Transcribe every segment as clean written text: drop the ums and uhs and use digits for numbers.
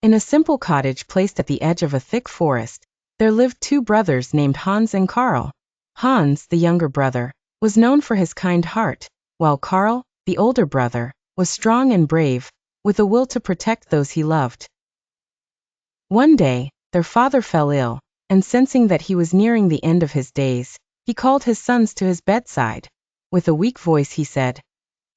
In a simple cottage placed at the edge of a thick forest, there lived two brothers named Hans and Karl. Hans, the younger brother, was known for his kind heart, while Karl, the older brother, was strong and brave, with a will to protect those he loved. One day, their father fell ill, and sensing that he was nearing the end of his days, he called his sons to his bedside. With a weak voice he said,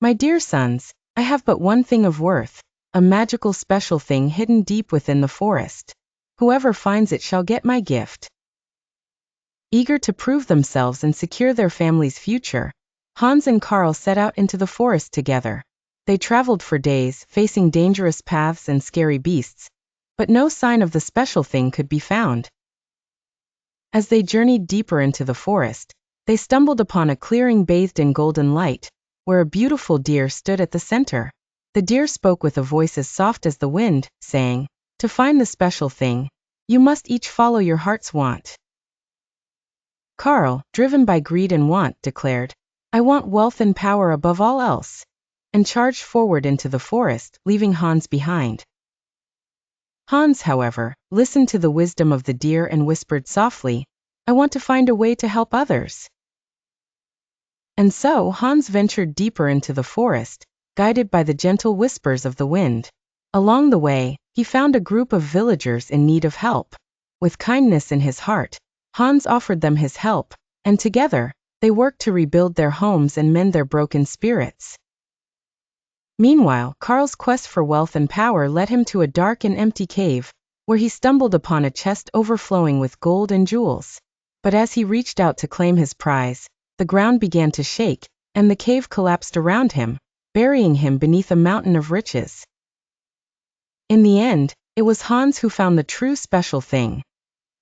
"My dear sons, I have but one thing of worth, a magical special thing hidden deep within the forest. Whoever finds it shall get my gift." Eager to prove themselves and secure their family's future, Hans and Karl set out into the forest together. They traveled for days, facing dangerous paths and scary beasts, but no sign of the special thing could be found. As they journeyed deeper into the forest, they stumbled upon a clearing bathed in golden light, where a beautiful deer stood at the center. The deer spoke with a voice as soft as the wind, saying, "To find the special thing, you must each follow your heart's want." Karl, driven by greed and want, declared, "I want wealth and power above all else," and charged forward into the forest, leaving Hans behind. Hans, however, listened to the wisdom of the deer and whispered softly, "I want to find a way to help others." And so Hans ventured deeper into the forest, guided by the gentle whispers of the wind. Along the way, he found a group of villagers in need of help. With kindness in his heart, Hans offered them his help, and together, they worked to rebuild their homes and mend their broken spirits. Meanwhile, Karl's quest for wealth and power led him to a dark and empty cave, where he stumbled upon a chest overflowing with gold and jewels. But as he reached out to claim his prize, the ground began to shake, and the cave collapsed around him, burying him beneath a mountain of riches. In the end, it was Hans who found the true special thing,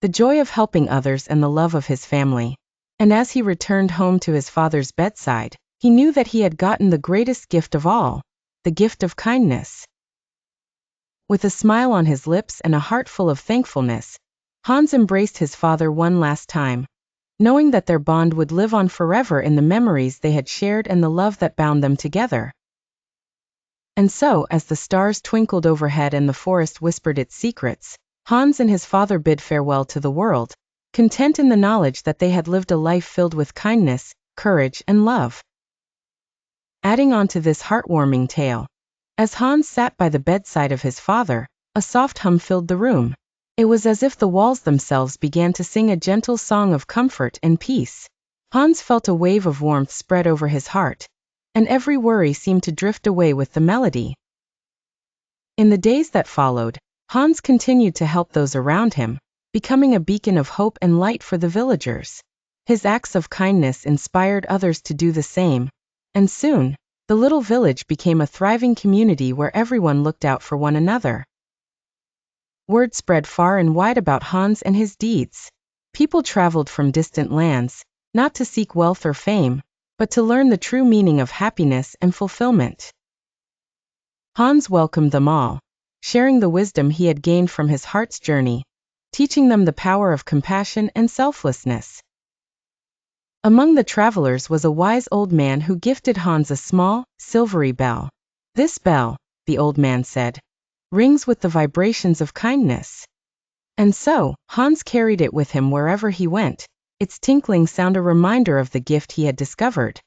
the joy of helping others and the love of his family. And as he returned home to his father's bedside, he knew that he had gotten the greatest gift of all, the gift of kindness. With a smile on his lips and a heart full of thankfulness, Hans embraced his father one last time, knowing that their bond would live on forever in the memories they had shared and the love that bound them together. And so, as the stars twinkled overhead and the forest whispered its secrets, Hans and his father bid farewell to the world, content in the knowledge that they had lived a life filled with kindness, courage, and love. Adding on to this heartwarming tale, as Hans sat by the bedside of his father, a soft hum filled the room. It was as if the walls themselves began to sing a gentle song of comfort and peace. Hans felt a wave of warmth spread over his heart, and every worry seemed to drift away with the melody. In the days that followed, Hans continued to help those around him, becoming a beacon of hope and light for the villagers. His acts of kindness inspired others to do the same, and soon, the little village became a thriving community where everyone looked out for one another. Word spread far and wide about Hans and his deeds. People traveled from distant lands, not to seek wealth or fame, but to learn the true meaning of happiness and fulfillment. Hans welcomed them all, sharing the wisdom he had gained from his heart's journey, teaching them the power of compassion and selflessness. Among the travelers was a wise old man who gifted Hans a small, silvery bell. "This bell," the old man said, "rings with the vibrations of kindness." And so, Hans carried it with him wherever he went, its tinkling sound a reminder of the gift he had discovered.